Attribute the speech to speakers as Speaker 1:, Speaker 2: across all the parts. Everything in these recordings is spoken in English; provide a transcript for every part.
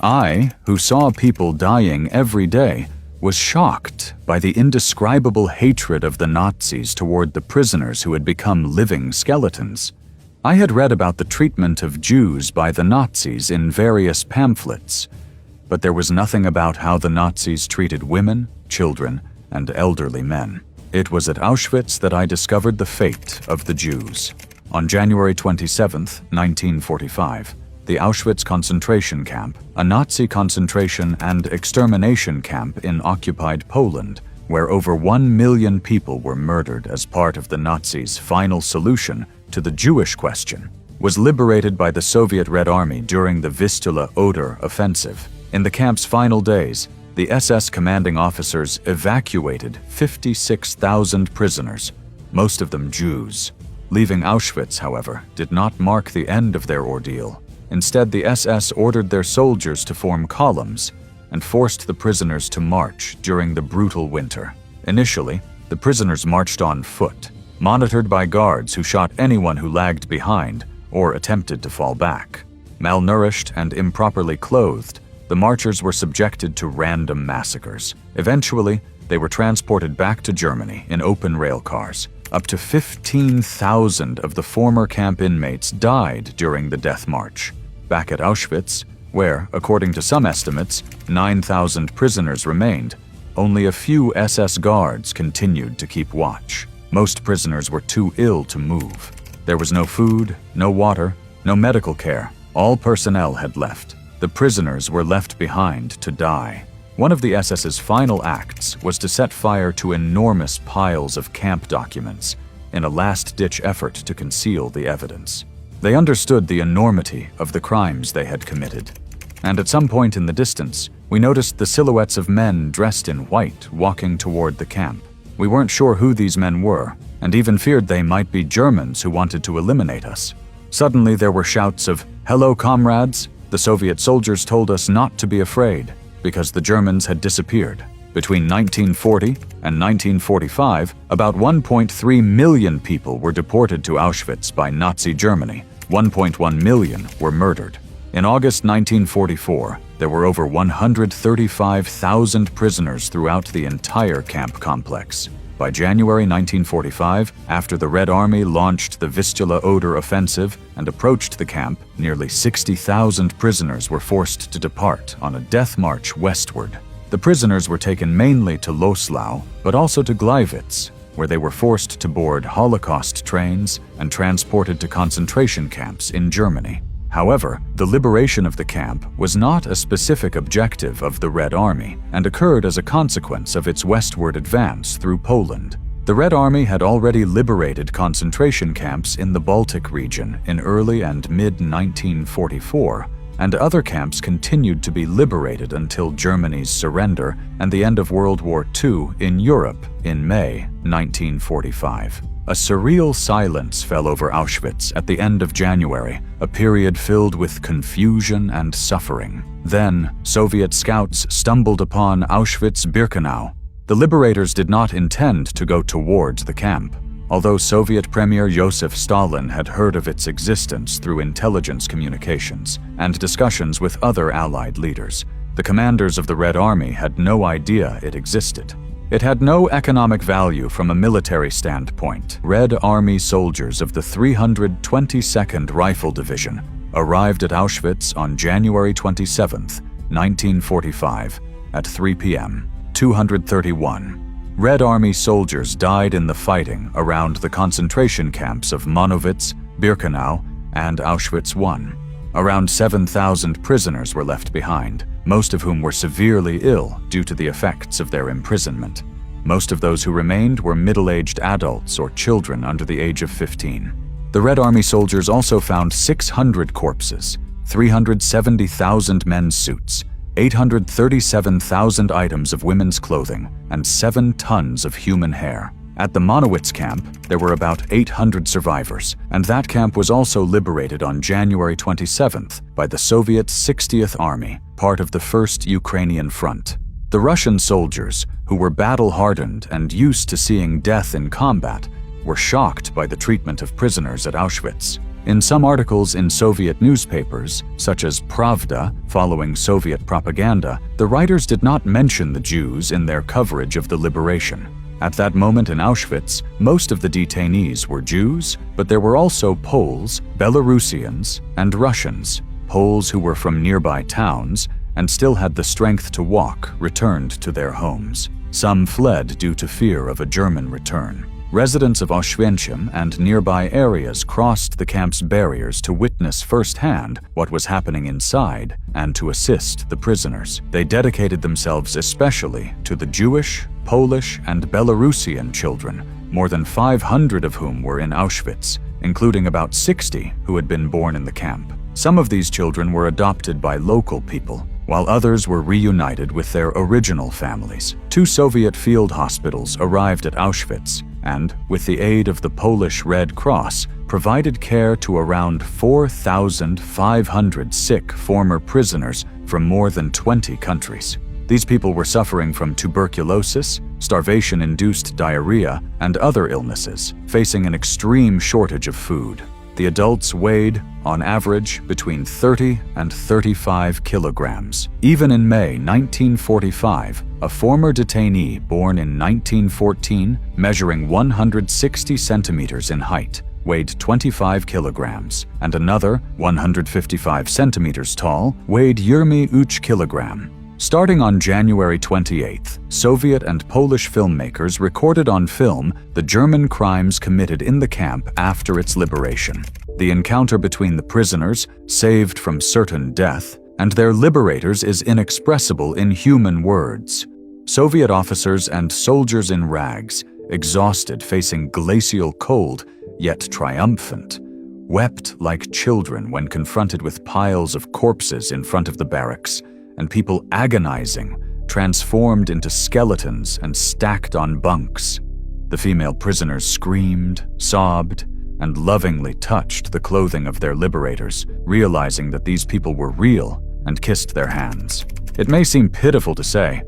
Speaker 1: I, who saw people dying every day, was shocked by the indescribable hatred of the Nazis toward the prisoners who had become living skeletons. I had read about the treatment of Jews by the Nazis in various pamphlets, but there was nothing about how the Nazis treated women, children, and elderly men. It was at Auschwitz that I discovered the fate of the Jews. On January 27, 1945, the Auschwitz concentration camp, a Nazi concentration and extermination camp in occupied Poland, where over 1 million people were murdered as part of the Nazis' final solution to the Jewish question, was liberated by the Soviet Red Army during the Vistula-Oder offensive. In the camp's final days, the SS commanding officers evacuated 56,000 prisoners, most of them Jews. Leaving Auschwitz, however, did not mark the end of their ordeal. Instead, the SS ordered their soldiers to form columns and forced the prisoners to march during the brutal winter. Initially, the prisoners marched on foot, monitored by guards who shot anyone who lagged behind or attempted to fall back. Malnourished and improperly clothed, the marchers were subjected to random massacres. Eventually, they were transported back to Germany in open rail cars. Up to 15,000 of the former camp inmates died during the death march. Back at Auschwitz, where, according to some estimates, 9,000 prisoners remained, only a few SS guards continued to keep watch. Most prisoners were too ill to move. There was no food, no water, no medical care. All personnel had left. The prisoners were left behind to die. One of the SS's final acts was to set fire to enormous piles of camp documents in a last-ditch effort to conceal the evidence. They understood the enormity of the crimes they had committed. And at some point in the distance, we noticed the silhouettes of men dressed in white walking toward the camp. We weren't sure who these men were, and even feared they might be Germans who wanted to eliminate us. Suddenly there were shouts of, "Hello, comrades!" The Soviet soldiers told us not to be afraid, because the Germans had disappeared. Between 1940 and 1945, about 1.3 million people were deported to Auschwitz by Nazi Germany. 1.1 million were murdered. In August 1944, there were over 135,000 prisoners throughout the entire camp complex. By January 1945, after the Red Army launched the Vistula-Oder offensive and approached the camp, nearly 60,000 prisoners were forced to depart on a death march westward. The prisoners were taken mainly to Loslau, but also to Gleiwitz, where they were forced to board Holocaust trains and transported to concentration camps in Germany. However, the liberation of the camp was not a specific objective of the Red Army and occurred as a consequence of its westward advance through Poland. The Red Army had already liberated concentration camps in the Baltic region in early and mid-1944, and other camps continued to be liberated until Germany's surrender and the end of World War II in Europe in May 1945. A surreal silence fell over Auschwitz at the end of January, a period filled with confusion and suffering. Then, Soviet scouts stumbled upon Auschwitz-Birkenau. The liberators did not intend to go towards the camp. Although Soviet Premier Joseph Stalin had heard of its existence through intelligence communications and discussions with other Allied leaders, the commanders of the Red Army had no idea it existed. It had no economic value from a military standpoint. Red Army soldiers of the 322nd Rifle Division arrived at Auschwitz on January 27, 1945, at 3 p.m. 231. Red Army soldiers died in the fighting around the concentration camps of Monowitz, Birkenau, and Auschwitz I. Around 7,000 prisoners were left behind, most of whom were severely ill due to the effects of their imprisonment. Most of those who remained were middle-aged adults or children under the age of 15. The Red Army soldiers also found 600 corpses, 370,000 men's suits, 837,000 items of women's clothing, and 7 tons of human hair. At the Monowitz camp, there were about 800 survivors, and that camp was also liberated on January 27th by the Soviet 60th Army, part of the First Ukrainian Front. The Russian soldiers, who were battle-hardened and used to seeing death in combat, were shocked by the treatment of prisoners at Auschwitz. In some articles in Soviet newspapers, such as Pravda, following Soviet propaganda, the writers did not mention the Jews in their coverage of the liberation. At that moment in Auschwitz, most of the detainees were Jews, but there were also Poles, Belarusians, and Russians. Poles who were from nearby towns and still had the strength to walk returned to their homes. Some fled due to fear of a German return. Residents of Auschwitz and nearby areas crossed the camp's barriers to witness firsthand what was happening inside and to assist the prisoners. They dedicated themselves especially to the Jewish, Polish, and Belarusian children, more than 500 of whom were in Auschwitz, including about 60 who had been born in the camp. Some of these children were adopted by local people, while others were reunited with their original families. 2 Soviet field hospitals arrived at Auschwitz and, with the aid of the Polish Red Cross, provided care to around 4,500 sick former prisoners from more than 20 countries. These people were suffering from tuberculosis, starvation-induced diarrhea, and other illnesses, facing an extreme shortage of food. The adults weighed, on average, between 30 and 35 kilograms. Even in May 1945, a former detainee born in 1914, measuring 160 centimeters in height, weighed 25 kilograms, and another, 155 centimeters tall, weighed Yermi Uch kilogram. Starting on January 28th, Soviet and Polish filmmakers recorded on film the German crimes committed in the camp after its liberation. The encounter between the prisoners, saved from certain death, and their liberators is inexpressible in human words. Soviet officers and soldiers in rags, exhausted, facing glacial cold, yet triumphant, wept like children when confronted with piles of corpses in front of the barracks, and people agonizing, transformed into skeletons and stacked on bunks. The female prisoners screamed, sobbed, and lovingly touched the clothing of their liberators, realizing that these people were real, and kissed their hands. It may seem pitiful to say,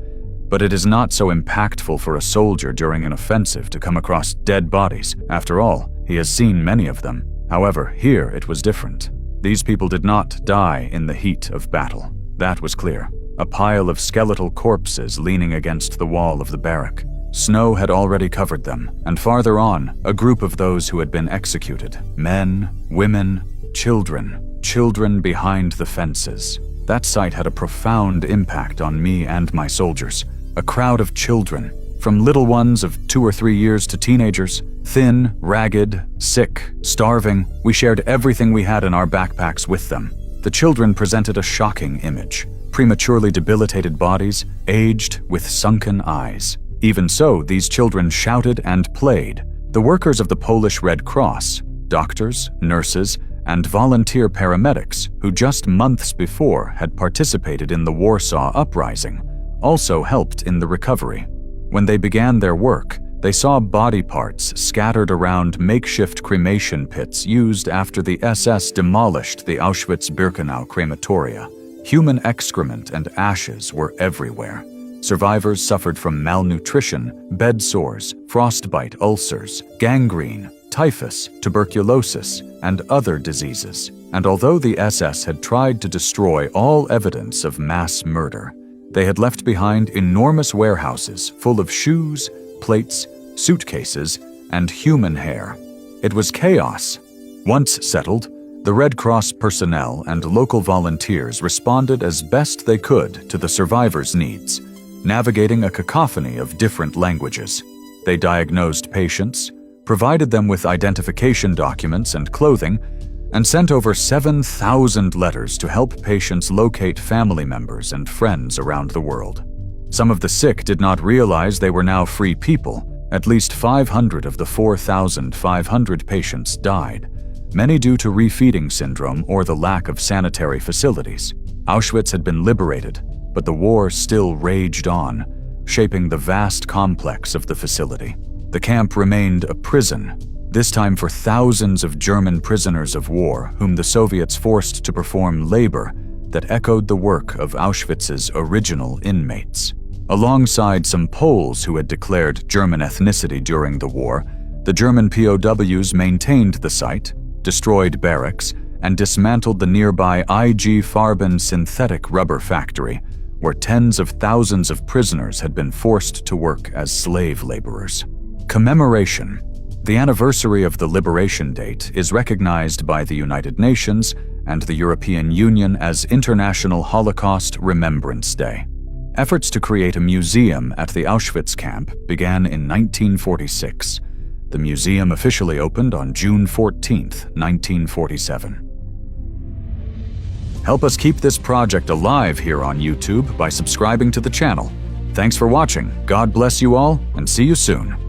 Speaker 1: but it is not so impactful for a soldier during an offensive to come across dead bodies. After all, he has seen many of them. However, here it was different. These people did not die in the heat of battle. That was clear. A pile of skeletal corpses leaning against the wall of the barrack. Snow had already covered them, and farther on, a group of those who had been executed. Men, women, children behind the fences. That sight had a profound impact on me and my soldiers. A crowd of children, from little ones of 2 or 3 years to teenagers, thin, ragged, sick, starving. We shared everything we had in our backpacks with them. The children presented a shocking image. Prematurely debilitated bodies, aged with sunken eyes. Even so, these children shouted and played. The workers of the Polish Red Cross, doctors, nurses, and volunteer paramedics who just months before had participated in the Warsaw Uprising, also helped in the recovery. When they began their work, they saw body parts scattered around makeshift cremation pits used after the SS demolished the Auschwitz-Birkenau crematoria. Human excrement and ashes were everywhere. Survivors suffered from malnutrition, bed sores, frostbite ulcers, gangrene, typhus, tuberculosis, and other diseases. And although the SS had tried to destroy all evidence of mass murder, they had left behind enormous warehouses full of shoes, plates, suitcases, and human hair. It was chaos. Once settled, the Red Cross personnel and local volunteers responded as best they could to the survivors' needs, navigating a cacophony of different languages. They diagnosed patients, provided them with identification documents and clothing, and sent over 7,000 letters to help patients locate family members and friends around the world. Some of the sick did not realize they were now free people. At least 500 of the 4,500 patients died, many due to refeeding syndrome or the lack of sanitary facilities. Auschwitz had been liberated, but the war still raged on, shaping the vast complex of the facility. The camp remained a prison, this time for thousands of German prisoners of war whom the Soviets forced to perform labor that echoed the work of Auschwitz's original inmates. Alongside some Poles who had declared German ethnicity during the war, the German POWs maintained the site, destroyed barracks, and dismantled the nearby IG Farben synthetic rubber factory, where tens of thousands of prisoners had been forced to work as slave laborers. Commemoration. The anniversary of the liberation date is recognized by the United Nations and the European Union as International Holocaust Remembrance Day. Efforts to create a museum at the Auschwitz camp began in 1946. The museum officially opened on June 14, 1947. Help us keep this project alive here on YouTube by subscribing to the channel. Thanks for watching. God bless you all, and see you soon.